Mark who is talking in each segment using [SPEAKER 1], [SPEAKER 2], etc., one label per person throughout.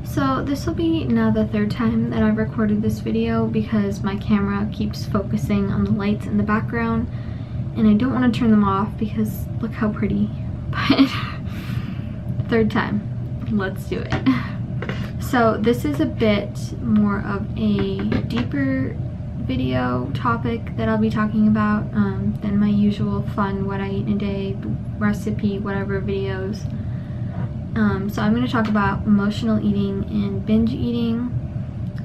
[SPEAKER 1] So this will be now the third time that I've recorded this video because my camera keeps focusing on the lights in the background and I don't want to turn them off because look how pretty. But third time, let's do it. So this is a bit more of a deeper video topic that I'll be talking about than my usual fun what I eat in a day, recipe, whatever videos. So I'm going to talk about emotional eating and binge eating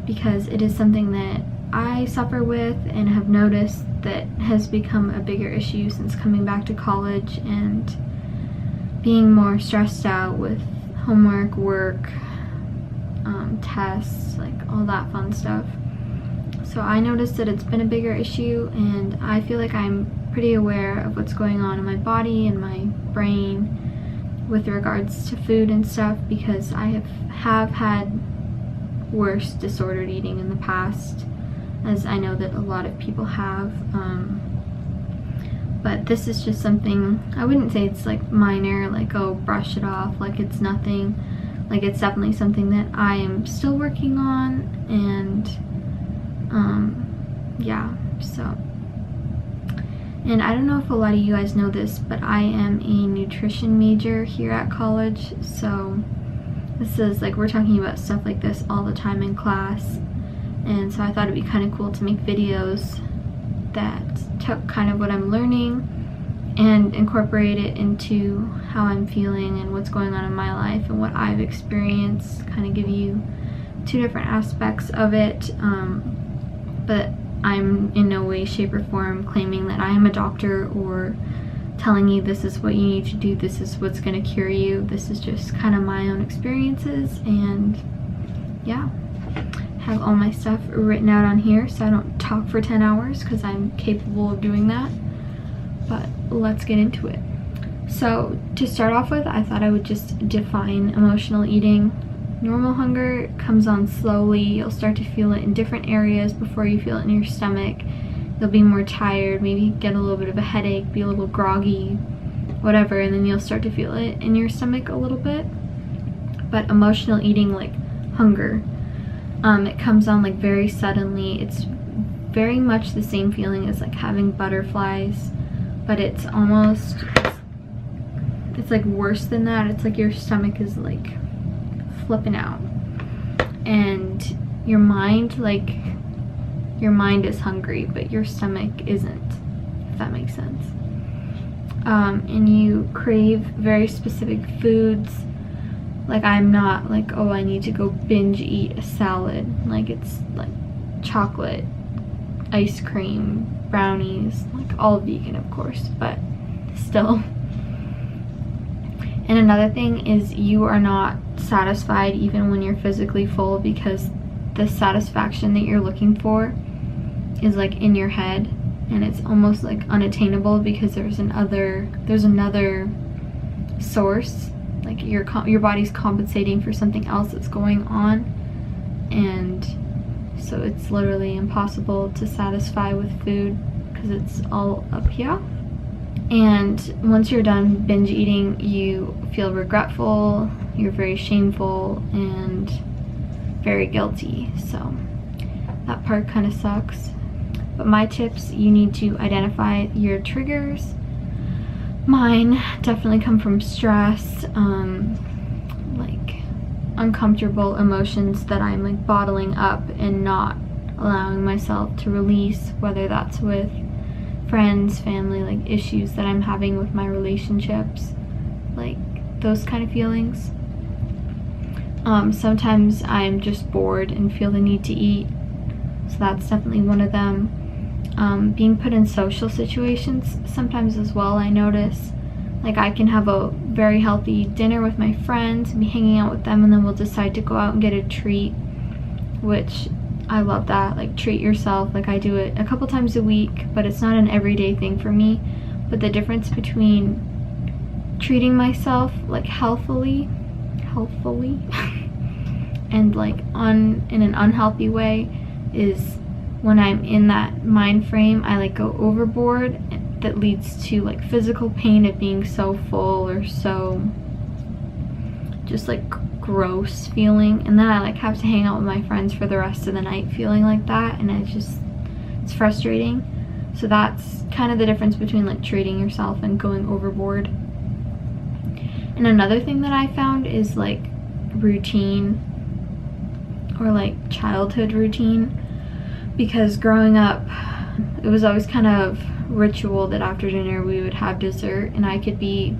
[SPEAKER 1] because it is something that I suffer with and have noticed that has become a bigger issue since coming back to college and being more stressed out with homework, work, tests, like all that fun stuff. So I noticed that it's been a bigger issue and I feel like I'm pretty aware of what's going on in my body and my brain with regards to food and stuff because I have had worse disordered eating in the past, as I know that a lot of people have. But this is just something, I wouldn't say it's like minor, like oh brush it off, like it's nothing. Like it's definitely something that I am still working on, and yeah, so. And I don't know if a lot of you guys know this, but I am a nutrition major here at college, so this is like, we're talking about stuff like this all the time in class, and so I thought it'd be kind of cool to make videos that took kind of what I'm learning and incorporate it into how I'm feeling and what's going on in my life and what I've experienced, kind of give you two different aspects of it, but I'm in no way, shape, or form claiming that I am a doctor or telling you this is what you need to do, this is what's going to cure you. This is just kind of my own experiences, and yeah, have all my stuff written out on here so I don't talk for 10 hours because I'm capable of doing that. But let's get into it. So to start off with, I thought I would just define emotional eating. Normal hunger comes on slowly. You'll start to feel it in different areas before you feel it in your stomach. You'll be more tired, maybe get a little bit of a headache, be a little groggy, whatever, and then you'll start to feel it in your stomach a little bit. But emotional eating, like hunger, it comes on like very suddenly. It's very much the same feeling as like having butterflies, but it's almost, it's like worse than that. It's like your stomach is like flipping out, and your mind is hungry but your stomach isn't, if that makes sense. And you crave very specific foods. Like I'm not like, oh, I need to go binge eat a salad. Like it's like chocolate, ice cream, brownies, like all vegan of course, but still. And another thing is you are not satisfied even when you're physically full, because the satisfaction that you're looking for is like in your head, and it's almost like unattainable because there's another source. Like your body's compensating for something else that's going on, and so it's literally impossible to satisfy with food because it's all up here. And once you're done binge eating, you feel regretful, you're very shameful and very guilty. So that part kind of sucks. But my tips, you need to identify your triggers. Mine definitely come from stress, like uncomfortable emotions that I'm like bottling up and not allowing myself to release, whether that's with friends, family, like issues that I'm having with my relationships, like those kind of feelings. Sometimes I'm just bored and feel the need to eat, so that's definitely one of them. Being put in social situations sometimes as well, I notice. Like I can have a very healthy dinner with my friends and be hanging out with them, and then we'll decide to go out and get a treat, which I love that, like treat yourself. Like I do it a couple times a week, but it's not an everyday thing for me. But the difference between treating myself like healthfully and like in an unhealthy way is when I'm in that mind frame, I like go overboard. That leads to like physical pain of being so full or so just like gross feeling, and then I like have to hang out with my friends for the rest of the night feeling like that, and it's frustrating. So that's kind of the difference between like treating yourself and going overboard. And another thing that I found is like routine, or like childhood routine, because growing up it was always kind of ritual that after dinner we would have dessert, and I could be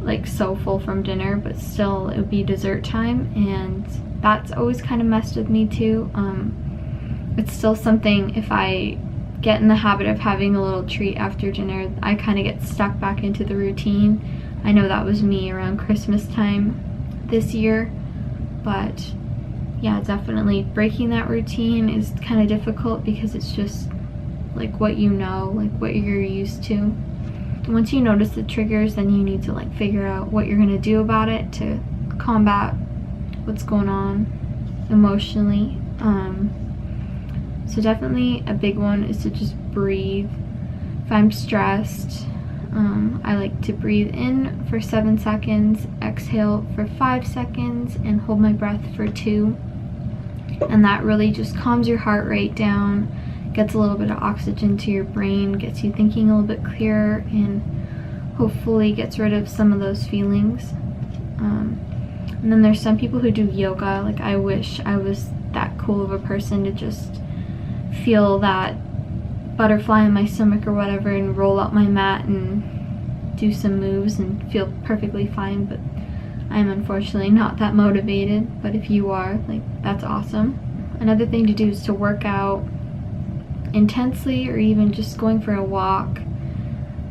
[SPEAKER 1] like so full from dinner but still it would be dessert time, and that's always kind of messed with me too. It's still something, if I get in the habit of having a little treat after dinner, I kind of get stuck back into the routine. I know that was me around Christmas time this year, but yeah, definitely breaking that routine is kind of difficult because it's just like what you know, like what you're used to. Once you notice the triggers, then you need to like figure out what you're gonna do about it to combat what's going on emotionally. So definitely a big one is to just breathe. If I'm stressed, I like to breathe in for 7 seconds, exhale for 5 seconds, and hold my breath for 2. And that really just calms your heart rate down, gets a little bit of oxygen to your brain, gets you thinking a little bit clearer, and hopefully gets rid of some of those feelings. And then there's some people who do yoga. Like, I wish I was that cool of a person to just feel that butterfly in my stomach or whatever and roll out my mat and do some moves and feel perfectly fine, but I'm unfortunately not that motivated. But if you are, like, that's awesome. Another thing to do is to work out intensely, or even just going for a walk.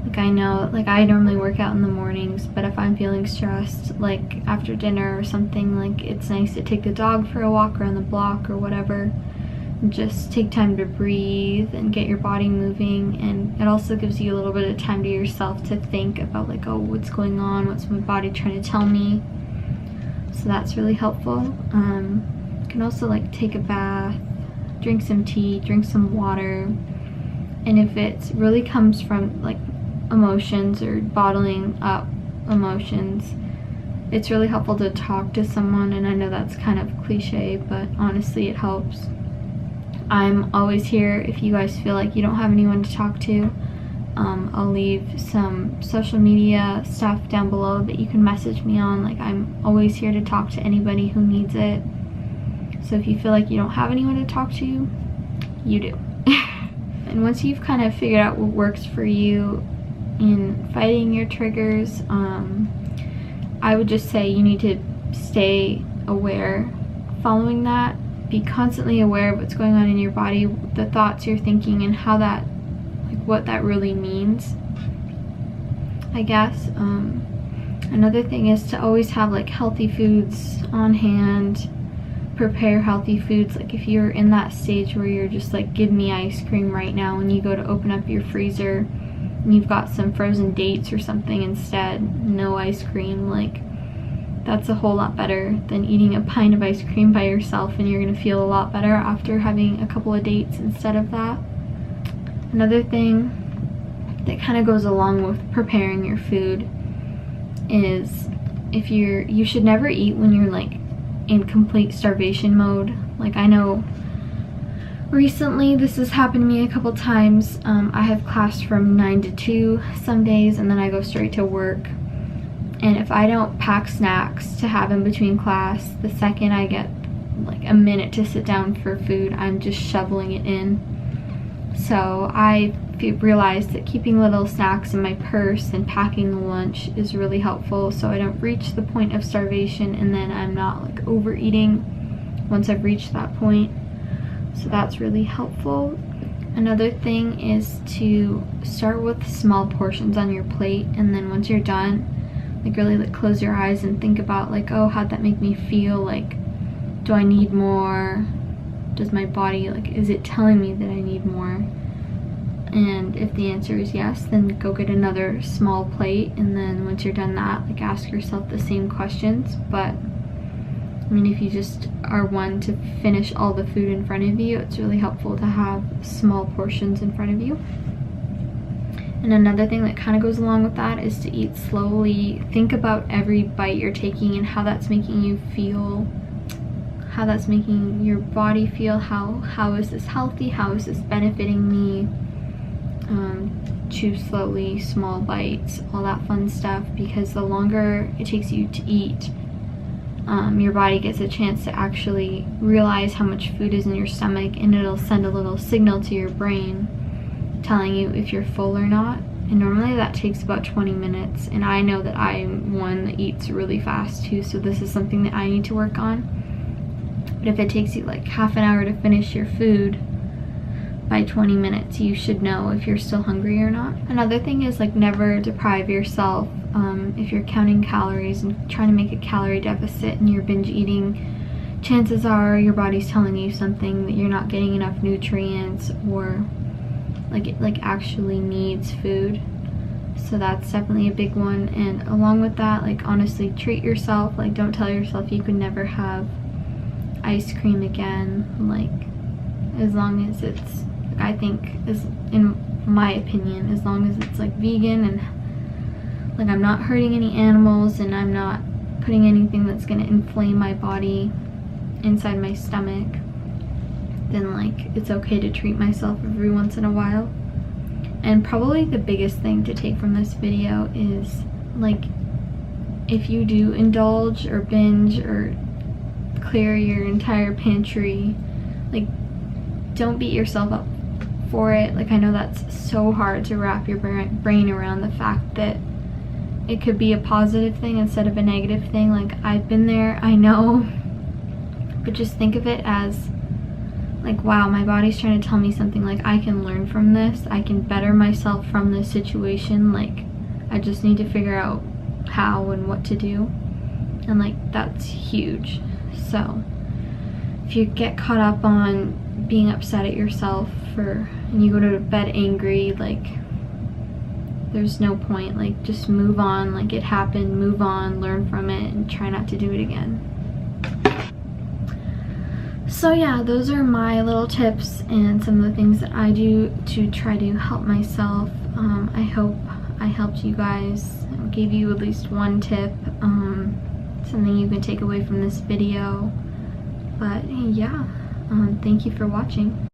[SPEAKER 1] Like, I know, like, I normally work out in the mornings, but if I'm feeling stressed, like after dinner or something, like, it's nice to take the dog for a walk around the block or whatever. Just take time to breathe and get your body moving, and it also gives you a little bit of time to yourself to think about like, oh, what's going on, what's my body trying to tell me. So that's really helpful. You can also like take a bath, drink some tea, drink some water, and if it really comes from like emotions or bottling up emotions, it's really helpful to talk to someone. And I know that's kind of cliche, but honestly it helps. I'm always here if you guys feel like you don't have anyone to talk to. I'll leave some social media stuff down below that you can message me on. Like, I'm always here to talk to anybody who needs it. So if you feel like you don't have anyone to talk to, you do. And once you've kind of figured out what works for you in fighting your triggers, I would just say you need to stay aware following that. Be constantly aware of what's going on in your body, the thoughts you're thinking, and how that, like, what that really means, I guess. Another thing is to always have like healthy foods on hand. Prepare healthy foods. Like, if you're in that stage where you're just like, give me ice cream right now, and you go to open up your freezer and you've got some frozen dates or something instead, no ice cream, like, that's a whole lot better than eating a pint of ice cream by yourself, and you're gonna feel a lot better after having a couple of dates instead of that. Another thing that kind of goes along with preparing your food is you should never eat when you're like in complete starvation mode. Like, I know recently this has happened to me a couple times. I have class from 9 to 2 some days, and then I go straight to work. And if I don't pack snacks to have in between class, the second I get like a minute to sit down for food, I'm just shoveling it in. So I realized that keeping little snacks in my purse and packing the lunch is really helpful, so I don't reach the point of starvation, and then I'm not like overeating once I've reached that point. So that's really helpful. Another thing is to start with small portions on your plate, and then once you're done, like, really like close your eyes and think about like, oh, how'd that make me feel? Like, do I need more? Does my body, like, is it telling me that I need more? And if the answer is yes, then go get another small plate, and then once you're done that, like, ask yourself the same questions. But I mean, if you just are one to finish all the food in front of you, it's really helpful to have small portions in front of you. And another thing that kind of goes along with that is to eat slowly. Think about every bite you're taking and how that's making you feel, how that's making your body feel. How is this healthy? How is this benefiting me? Chew slowly, small bites, all that fun stuff, because the longer it takes you to eat, your body gets a chance to actually realize how much food is in your stomach, and it'll send a little signal to your brain telling you if you're full or not. And normally that takes about 20 minutes, and I know that I'm one that eats really fast too, so this is something that I need to work on. But if it takes you like half an hour to finish your food, by 20 minutes you should know if you're still hungry or not. Another thing is like never deprive yourself. If you're counting calories and trying to make a calorie deficit and you're binge eating, chances are your body's telling you something, that you're not getting enough nutrients, or like it actually needs food. So that's definitely a big one. And along with that, like honestly treat yourself. Like don't tell yourself you could never have ice cream again. Like as long as it's, I think, is in my opinion, as long as it's like vegan and like I'm not hurting any animals and I'm not putting anything that's gonna inflame my body inside my stomach, then like it's okay to treat myself every once in a while. And probably the biggest thing to take from this video is like, if you do indulge or binge or clear your entire pantry, like don't beat yourself up for it. Like I know that's so hard to wrap your brain around, the fact that it could be a positive thing instead of a negative thing. Like I've been there, I know, but just think of it as like, wow, my body's trying to tell me something. Like I can learn from this, I can better myself from this situation. Like I just need to figure out how and what to do, and like that's huge. So if you get caught up on being upset at yourself and you go to bed angry, like there's no point. Like just move on. Like it happened, move on, learn from it, and try not to do it again. So yeah, those are my little tips and some of the things that I do to try to help myself. I hope I helped you guys, gave you at least one tip, something you can take away from this video. But yeah, thank you for watching.